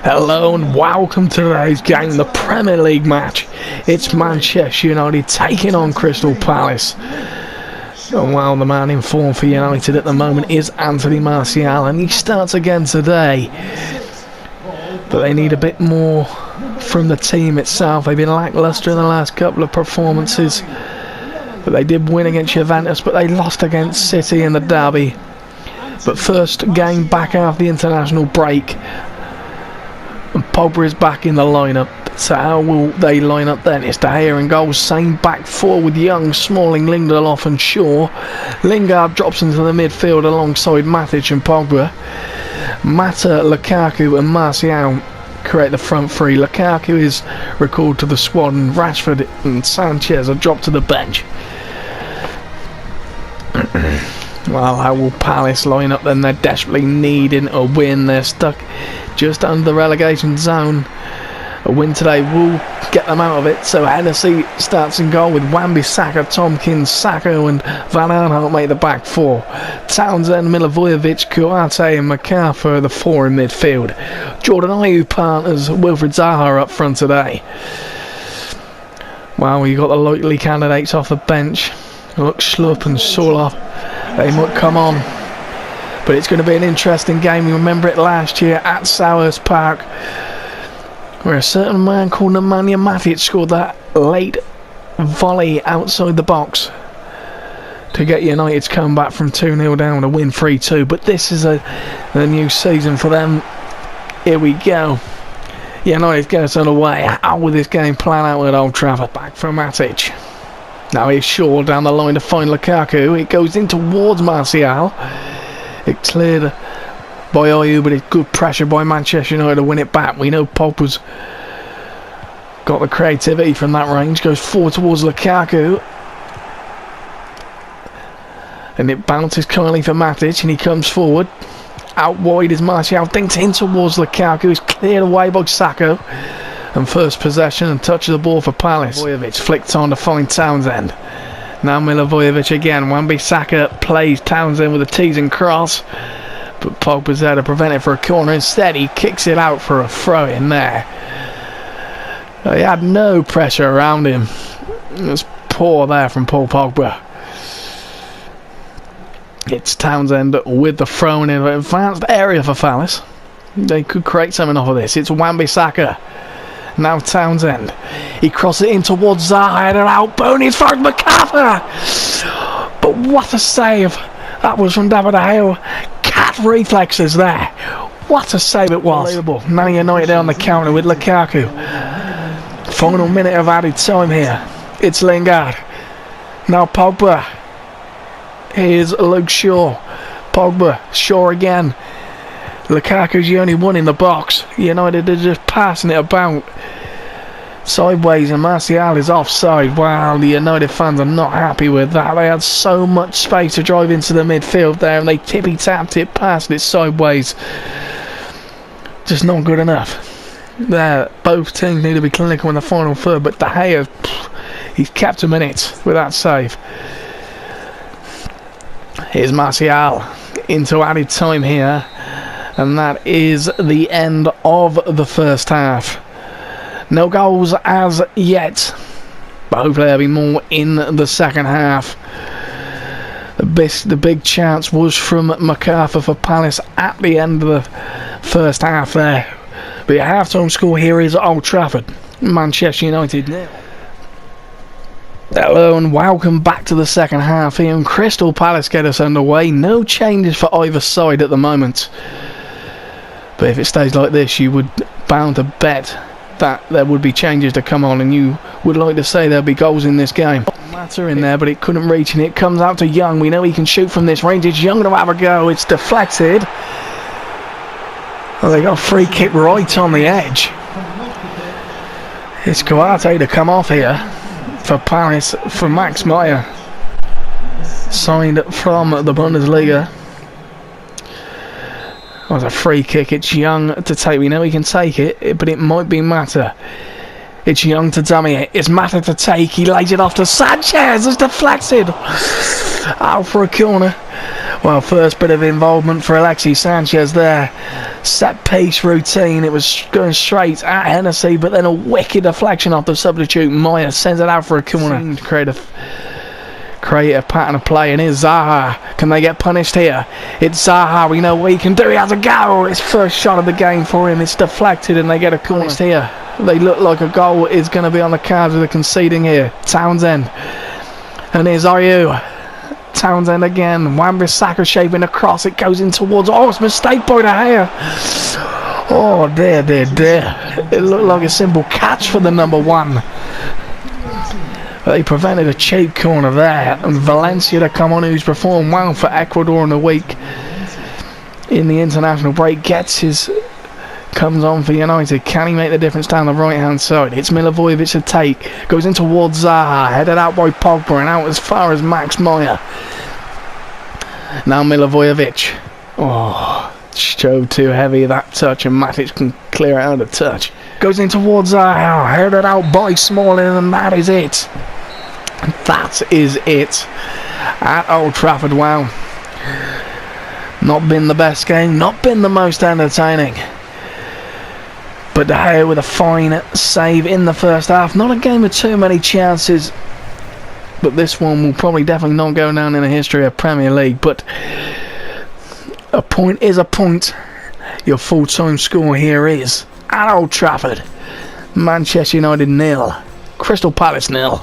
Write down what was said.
Hello and welcome to today's game, the Premier League match. It's Manchester United taking on Crystal Palace. And while the man in form for United at the moment is Anthony Martial, and he starts again today. But they need a bit more from the team itself. They've been lacklustre in the last couple of performances. But they did win against Juventus, but they lost against City in the derby. But first game back after the international break. And Pogba is back in the lineup. So how will they line up then? It's De Gea in goal. Same back four with Young, Smalling, Lindelof and Shaw. Lingard drops into the midfield alongside Matic and Pogba. Mata, Lukaku and Martial create the front three. Lukaku is recalled to the squad and Rashford and Sanchez are dropped to the bench. Well, how will Palace line up then? They're desperately needing a win. They're stuck just under the relegation zone. A win today will get them out of it. So Hennessy starts in goal with Wan-Bissaka, Tompkins, Sacco and Van Aanholt make the back four. Townsend, Milivojevic, Kouyaté and McArthur are the four in midfield. Jordan Ayew partners Wilfried Zaha up front today. Well, you got the likely candidates off the bench. Look, Schlupp and Soloff, they might come on. But it's going to be an interesting game. You remember it last year at Selhurst Park, where a certain man called Nemanja Matic scored that late volley outside the box to get United's comeback from 2-0 down to win 3-2. But this is a new season for them. Here we go. United goes on the way. How will this game plan out at Old Trafford? Back from Matic. Now he's Shaw down the line to find Lukaku. It goes in towards Martial. It's cleared by Ayew, but it's good pressure by Manchester United to win it back. We know Pogba's got the creativity from that range. Goes forward towards Lukaku. And it bounces kindly for Matic, and he comes forward. Out wide is Martial. Dinks in towards Lukaku. He's cleared away by Sacco. And first possession and touch of the ball for Palace. Milivojevic flicked on to find Townsend. Now Milivojevic again. Wan-Bissaka plays Townsend with a teasing cross. But Pogba's there to prevent it for a corner. Instead, he kicks it out for a throw in there. He had no pressure around him. It was poor there from Paul Pogba. It's Townsend with the throw in an advanced area for Palace. They could create something off of this. It's Wan-Bissaka. Now Townsend. He crosses it in towards Zaha and out. Boney's for McArthur. But what a save. That was from David De Gea. Cat reflexes there. What a save it was. Now United on the counter with Lukaku. Final minute of added time here. It's Lingard. Now Pogba. Here's Luke Shaw. Pogba. Shaw again. Lukaku's the only one in the box. United are just passing it about sideways and Martial is offside. Wow, the United fans are not happy with that. They had so much space to drive into the midfield there and they tippy-tapped it, passed it sideways. Just not good enough. There, both teams need to be clinical in the final third, but De Gea, he's kept them in it with that save. Here's Martial into added time here. And that is the end of the first half. No goals as yet, but hopefully there'll be more in the second half. The big chance was from McArthur for Palace at the end of the first half there. But your half-time score here is Old Trafford. Manchester United nil. Hello and welcome back to the second half here. And Crystal Palace get us underway. No changes for either side at the moment. But if it stays like this, you would bound to bet that there would be changes to come on, and you would like to say there'll be goals in this game. Matter in there, but it couldn't reach, and it comes out to Young. We know he can shoot from this range. It's Young to have a go. It's deflected. Well, they got a free kick right on the edge. It's Kouyaté to come off here for Paris for Max Meyer, signed from the Bundesliga. That was a free kick. It's Young to take. We know he can take it, but it might be Mata. It's Young to dummy it. It's Mata to take. He lays it off to Sanchez. It's deflected. Out for a corner. Well, first bit of involvement for Alexis Sanchez there. Set piece routine. It was going straight at Hennessy, but then a wicked deflection off the substitute. Moya sends it out for a corner. Create a pattern of play, and here's Zaha. Can they get punished here? It's Zaha. We know what he can do. He has a go. His first shot of the game for him. It's deflected, and they get a corner here. They look like a goal is going to be on the cards with the conceding here. Townsend. And here's Ayew. Townsend again. Wan-Bissaka shaping a cross. It goes in towards. Oh, it's a mistake by De Gea. Oh, dear. It looked like a simple catch for the number 1. They prevented a cheap corner there. And Valencia to come on, who's performed well for Ecuador in the week in the international break, comes on for United. Can he make the difference down the right hand side? It's Milivojevic to take. Goes in towards Zaha. Headed out by Pogba and out as far as Max Meyer. Now Milivojevic. Oh, strode too heavy that touch, and Matic can clear it out of touch. Goes in towards Zaha. Headed out by Smalling, and that is it. That is it. At Old Trafford, wow. Not been the best game. Not been the most entertaining. But De Gea with a fine save in the first half. Not a game with too many chances. But this one will probably definitely not go down in the history of Premier League. But a point is a point. Your full-time score here is at Old Trafford. Manchester United 0. Crystal Palace 0.